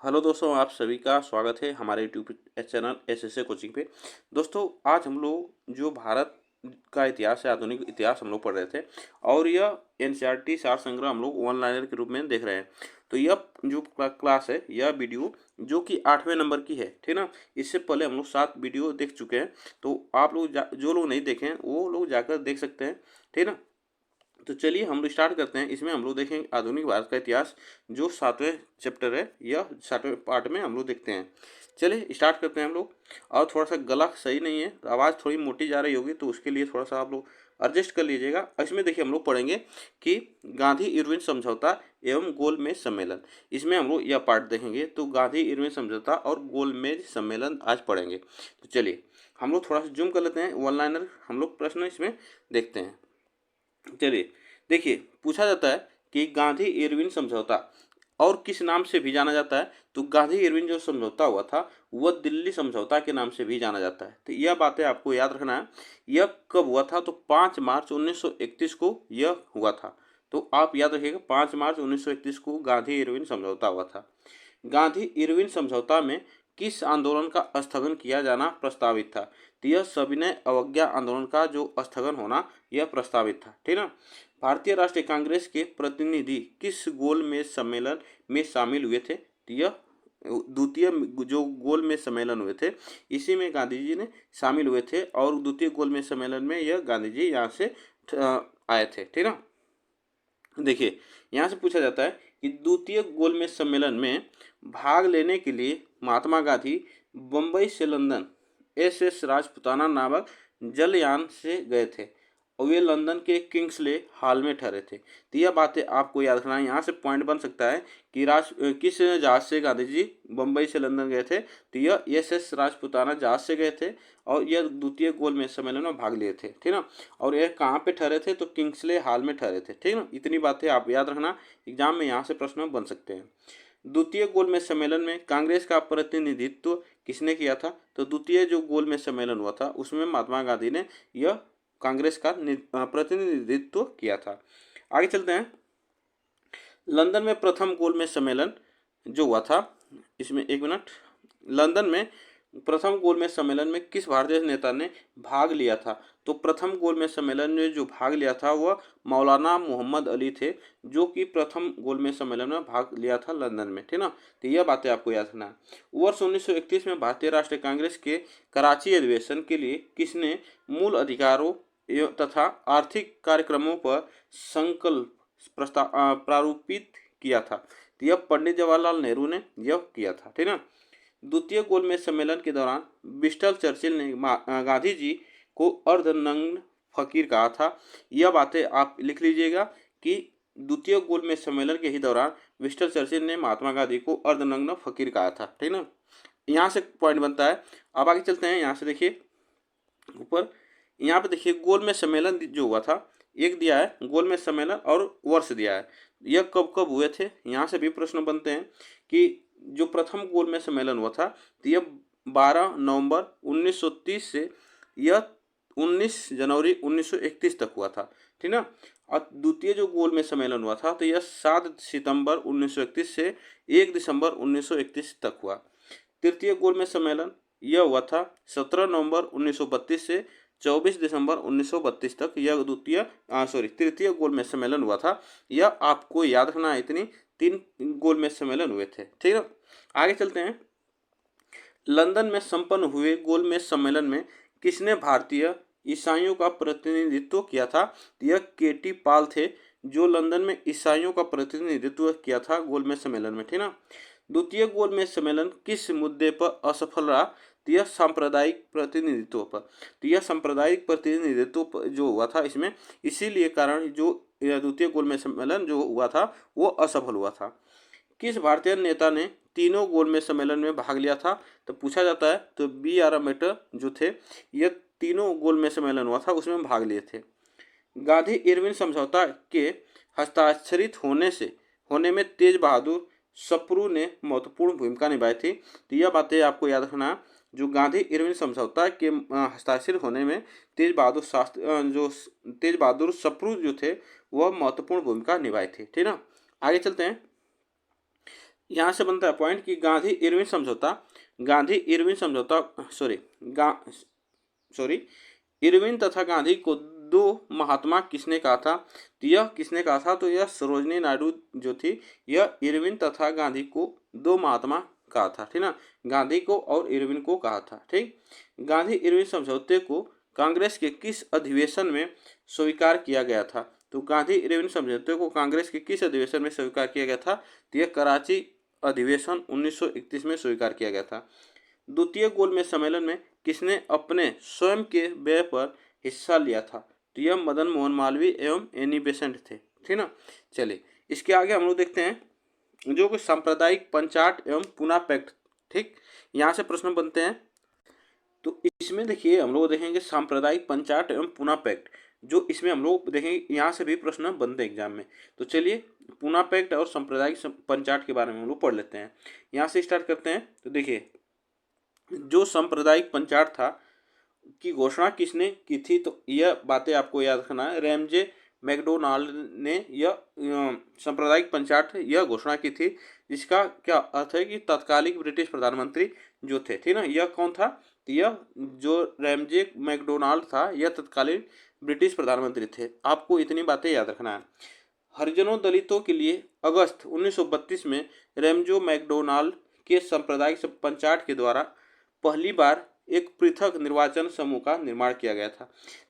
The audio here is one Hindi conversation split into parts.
हेलो दोस्तों, आप सभी का स्वागत है हमारे यूट्यूब चैनल एसएसए कोचिंग पे। दोस्तों, आज हम लोग जो भारत का इतिहास है, आधुनिक इतिहास हम लोग पढ़ रहे थे और यह एनसीईआरटी सार संग्रह हम लोग ऑनलाइनर के रूप में देख रहे हैं। तो यह जो क्लास है, यह वीडियो जो कि 8वें नंबर की है, ठीक ना। इससे पहले हम लोग 7 वीडियो देख चुके हैं। तो आप लोग जो लोग नहीं देखें वो लोग जाकर देख सकते हैं, ठीक ना। तो चलिए हम लोग स्टार्ट करते हैं। इसमें हम लोग देखेंगे आधुनिक भारत का इतिहास, जो 7वें चैप्टर है या 7वें पार्ट में हम लोग देखते हैं। चलिए स्टार्ट करते हैं हम लोग। और थोड़ा सा गला सही नहीं है, तो आवाज़ थोड़ी मोटी जा रही होगी, तो उसके लिए थोड़ा सा आप लोग एडजस्ट कर लीजिएगा। इसमें देखिए हम लोग पढ़ेंगे कि गांधी इरविन समझौता एवं गोलमेज सम्मेलन। इसमें हम लोग यह पार्ट देखेंगे। तो गांधी इरविन समझौता और गोलमेज सम्मेलन आज पढ़ेंगे। तो चलिए हम लोग थोड़ा सा जूम कर लेते हैं। वन लाइनर हम लोग प्रश्न इसमें देखते हैं। चलिए देखिए, पूछा जाता है कि गांधी इरविन समझौता और किस नाम से भी जाना जाता है। तो गांधी इरविन जो समझौता हुआ था वह दिल्ली समझौता के नाम से भी जाना जाता है। तो यह बातें आपको याद रखना है। यह कब हुआ था? तो 5 मार्च 1931 को यह हुआ था। तो आप याद रखिएगा, 5 मार्च 1931 को गांधी इरविन समझौता हुआ था। गांधी इरविन समझौता में किस आंदोलन का स्थगन किया जाना प्रस्तावित था? तो यह सविनय अवज्ञा आंदोलन का जो स्थगन होना यह प्रस्तावित था, ठीक ना। भारतीय राष्ट्रीय कांग्रेस के प्रतिनिधि किस गोलमेज सम्मेलन में शामिल हुए थे? तो यह द्वितीय जो गोलमेज सम्मेलन हुए थे, इसी में गांधी जी ने शामिल हुए थे। और द्वितीय गोलमेज सम्मेलन में यह गांधी जी यहाँ से आए थे, ठीक ना। देखिए यहाँ से पूछा जाता है कि द्वितीय गोलमेज सम्मेलन में भाग लेने के लिए महात्मा गांधी बम्बई से लंदन एस राजपुताना नामक जलयान से गए थे और वे लंदन के किंग्सले हॉल में ठहरे थे। तो यह बातें आपको याद रखना है। यहाँ से पॉइंट बन सकता है कि किस जहाज से गांधी जी बम्बई से लंदन गए थे। तो यह एस राजपुताना जहाज से गए थे और यह द्वितीय गोलमेज सम्मेलन में भाग लिए थे, ठीक ना। और यह कहाँ पे ठहरे थे? तो किंग्सले हॉल में ठहरे थे, ठीक ना। इतनी बातें आप याद रखना, एग्जाम में यहाँ से प्रश्न बन सकते हैं। द्वितीय गोलमेज सम्मेलन में कांग्रेस का प्रतिनिधित्व किसने किया था? तो द्वितीय जो गोलमेज सम्मेलन हुआ था उसमें महात्मा गांधी ने यह कांग्रेस का प्रतिनिधित्व किया था। आगे चलते हैं। लंदन में प्रथम गोलमेज सम्मेलन जो हुआ था, इसमें एक मिनट, लंदन में प्रथम गोलमेज सम्मेलन में किस भारतीय नेता ने भाग लिया था? तो प्रथम गोलमेज सम्मेलन में जो भाग लिया था वह मौलाना मोहम्मद अली थे, जो कि प्रथम गोलमेज सम्मेलन में भाग लिया था लंदन में, ठीक ना। तो यह बातें आपको याद रखना है। वर्ष 1931 में भारतीय राष्ट्रीय कांग्रेस के कराची अधिवेशन के लिए किसने मूल अधिकारों तथा आर्थिक कार्यक्रमों पर संकल्प प्रारूपित किया था? तो यह पंडित जवाहरलाल नेहरू ने यह किया था, ठीक ना। द्वितीय गोलमेज सम्मेलन के दौरान विस्टन चर्चिल ने गांधी जी को अर्धनग्न फकीर कहा था। यह बातें आप लिख लीजिएगा कि द्वितीय गोलमेज सम्मेलन के ही दौरान विस्टन चर्चिल ने महात्मा गांधी को अर्धनग्न फकीर कहा था, ठीक ना। यहाँ से पॉइंट बनता है। अब आगे चलते हैं। यहाँ से देखिए ऊपर, यहाँ पे देखिए गोलमेज सम्मेलन जो हुआ था, एक दिया है गोलमेज सम्मेलन और वर्ष दिया है। यह कब कब हुए थे? यहाँ से भी प्रश्न बनते हैं कि जो प्रथम गोलमेज सम्मेलन हुआ था तो यह 12 नवंबर 1930 से यह 19 जनवरी 1931 तक हुआ था, ठीक ना। और द्वितीय जो गोलमेज सम्मेलन हुआ था तो यह 7 सितंबर 1931 से 1 दिसंबर 1931 तक हुआ। तृतीय गोलमेज सम्मेलन यह हुआ था 17 नवंबर 1932 से 24 दिसंबर 1932 तक। यह तृतीय गोलमेज सम्मेलन हुआ था। यह आपको याद रखना है। इतनी 3 गोलमेज सम्मेलन हुए थे, ठीक है। आगे चलते हैं। लंदन में संपन्न हुए गोलमेज सम्मेलन में किसने भारतीय ईसाइयों का प्रतिनिधित्व किया था? यह केटी पाल थे, जो लंदन में ईसाइयों का प्रतिनिधित्व किया था गोलमेज सम्मेलन में, ठीक ना। द्वितीय गोलमेज सम्मेलन किस मुद्दे पर असफल रहा? तो यह सांप्रदायिक प्रतिनिधित्व पर। तो यह सांप्रदायिक प्रतिनिधित्व जो हुआ था इसमें, इसीलिए कारण जो द्वितीय गोलमेज सम्मेलन जो हुआ था वो असफल हुआ था। किस भारतीय नेता ने तीनों गोलमेज सम्मेलन में भाग लिया था? तो पूछा जाता है। तो B.R. अम्बेडकर जो थे, यह तीनों गोलमेज सम्मेलन हुआ था उसमें भाग लिए थे। गांधी इरविन समझौता के हस्ताक्षरित होने में तेज बहादुर सप्रू ने महत्वपूर्ण भूमिका निभाई थी। तो यह बातें आपको याद रखना है। जो गांधी इरविन समझौता के हस्ताक्षरित होने में तेज बहादुर सप्रू जो थे वह महत्वपूर्ण भूमिका निभाई थी, ठीक ना। आगे चलते हैं। यहाँ से बनता है पॉइंट कि गांधी इरविन समझौता, गांधी इरविन समझौता सॉरी गा सॉरी इरविन तथा गांधी को दो महात्मा किसने कहा था? तो यह किसने कहा था? तो यह सरोजनी नायडू जो थी, यह इरविन तथा गांधी को दो महात्मा कहा था, ठीक ना। गांधी को और इरविन को कहा था, ठीक। गांधी इरविन समझौते को कांग्रेस के किस अधिवेशन में स्वीकार किया गया था? तो गांधी इरविन समझौते को कांग्रेस के किस अधिवेशन में स्वीकार किया गया था? तो यह कराची अधिवेशन 1931 में स्वीकार किया गया था। द्वितीय गोलमेज सम्मेलन में किसने अपने स्वयं के व्यय पर हिस्सा लिया था? तो यह मदन मोहन मालवीय एवं एनी बेसेंट थे, ठीक ना। चलिए इसके आगे हम लोग देखते हैं जो कि सांप्रदायिक पंचाट एवं पुना पैक्ट, ठीक। यहाँ से प्रश्न बनते हैं। तो इसमें देखिए हम लोग देखेंगे सांप्रदायिक पंचाट एवं पुना पैक्ट, जो इसमें हम लोग देखेंगे, यहाँ से भी प्रश्न बनते हैं एग्जाम में। तो चलिए पुना पैक्ट और सांप्रदायिक पंचाट के बारे में हम लोग पढ़ लेते हैं। यहाँ से स्टार्ट करते हैं। तो देखिए जो सांप्रदायिक पंचाट था की घोषणा किसने की थी? तो यह बातें आपको याद रखना है। रैमजे मैकडोनाल्ड ने यह सांप्रदायिक पंचाट यह घोषणा की थी, जिसका क्या अर्थ है कि तत्कालिक ब्रिटिश प्रधानमंत्री जो थे, ठीक ना। यह कौन था? यह जो रैमजे मैकडोनाल्ड था, यह तत्कालीन ब्रिटिश प्रधानमंत्री थे। आपको इतनी बातें याद रखना है। हरिजनों दलितों के लिए अगस्त 1932 में रैमजो मैकडोनाल्ड के सांप्रदायिक पंचाट के द्वारा पहली बार एक पृथक निर्वाचन समूह का निर्माण किया गया था।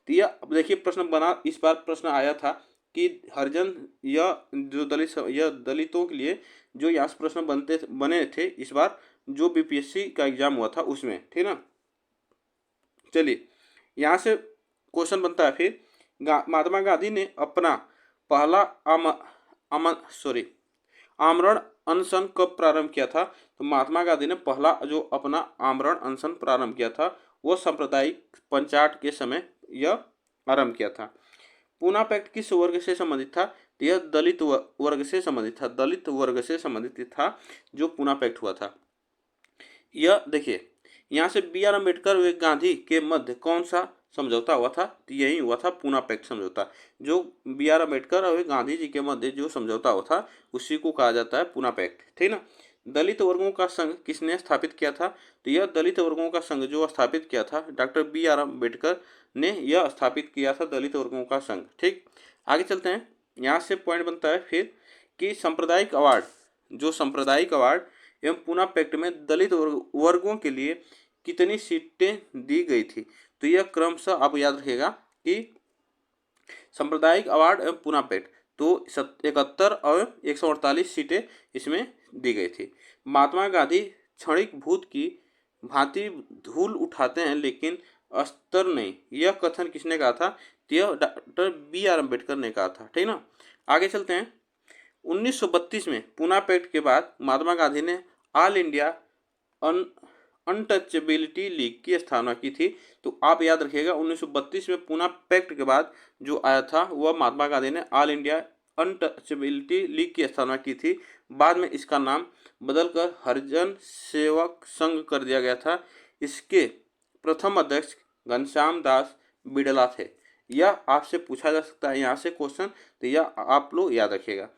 तो यह अब देखिए प्रश्न बना, इस बार प्रश्न आया था कि हरिजन यह दलितों के लिए जो यहाँ से प्रश्न बने थे इस बार जो बीपीएससी का एग्जाम हुआ था उसमें, ठीक ना। चलिए यहाँ से क्वेश्चन बनता है फिर, महात्मा गांधी ने अपना पहला आमरण अनशन कब प्रारंभ किया था? तो महात्मा गांधी ने पहला जो अपना आमरण अनशन प्रारंभ किया था वो सांप्रदायिक पंचाट के समय यह आरंभ किया था। पूना पैक्ट किस वर्ग से संबंधित था? तो यह दलित वर्ग से संबंधित था, दलित वर्ग से संबंधित था जो पूना पैक्ट हुआ था। यह देखिए यहाँ से बी आर अम्बेडकर व गांधी के मध्य कौन सा समझौता हुआ था? तो यही हुआ था पूना पैक्ट समझौता। जो बी आर अम्बेडकर और गांधी जी के मध्य जो समझौता हुआ था उसी को कहा जाता है पूना पैक्ट, ठीक ना। दलित वर्गों का संघ किसने स्थापित किया था? तो यह दलित वर्गों का संघ जो स्थापित किया था डॉक्टर बी आर अम्बेडकर ने यह स्थापित किया था दलित वर्गों का संघ, ठीक। आगे चलते हैं। यहाँ से पॉइंट बनता है फिर कि सांप्रदायिक अवार्ड, जो सांप्रदायिक अवार्ड एवं पूना पैक्ट में दलित वर्गों के लिए कितनी सीटें दी गई थी? तो यह क्रमशः आप याद रखिएगा कि सांप्रदायिक अवार्ड एवं पूना पैक्ट तो 71 और 148 सीटें इसमें दी गई थी। महात्मा गांधी क्षणिक भूत की भांति धूल उठाते हैं लेकिन अस्तर नहीं, यह कथन किसने कहा था? यह डॉक्टर बी आर अम्बेडकर ने कहा था, ठीक ना। आगे चलते हैं। 1932 में पूना पैक्ट के बाद महात्मा गांधी ने ऑल इंडिया अनटचेबिलिटी लीग की स्थापना की थी। तो आप याद रखिएगा 1932 में पूना पैक्ट के बाद जो आया था वह महात्मा गांधी ने ऑल इंडिया अनटचेबिलिटी लीग की स्थापना की थी। बाद में इसका नाम बदलकर हरिजन सेवक संघ कर दिया गया था। इसके प्रथम अध्यक्ष घनश्याम दास बिड़ला थे। यह आपसे पूछा जा सकता है यहाँ से क्वेश्चन, तो यह आप लोग याद रखिएगा।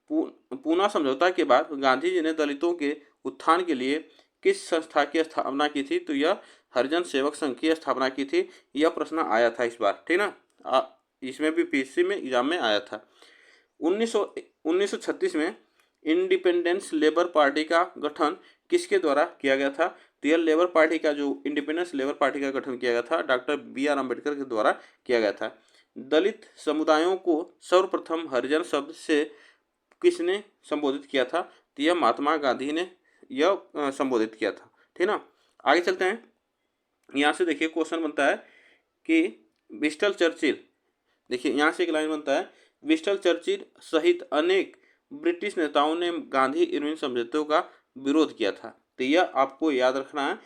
पूना समझौता के बाद गांधी जी ने दलितों के उत्थान के लिए किस संस्था की स्थापना की थी? तो यह हरिजन सेवक संघ की स्थापना की थी। यह प्रश्न आया था इस बार, ठीक ना। इसमें भी पीएससी में एग्जाम में आया था। 1936 में इंडिपेंडेंस लेबर पार्टी का गठन किसके द्वारा किया गया था? तो यह लेबर पार्टी का जो इंडिपेंडेंस लेबर पार्टी का गठन किया गया था डॉक्टर बी आर अम्बेडकर के द्वारा किया गया था। दलित समुदायों को सर्वप्रथम हरिजन शब्द से किसने संबोधित किया था? तो यह महात्मा गांधी ने यह संबोधित किया था, ठीक ना। आगे चलते हैं। यहाँ से देखिए क्वेश्चन बनता है कि विंस्टन चर्चिल, देखिए यहाँ से एक लाइन बनता है, विंस्टन चर्चिल सहित अनेक ब्रिटिश नेताओं ने गांधी इरविन समझौते का विरोध किया था। तो यह आपको याद रखना है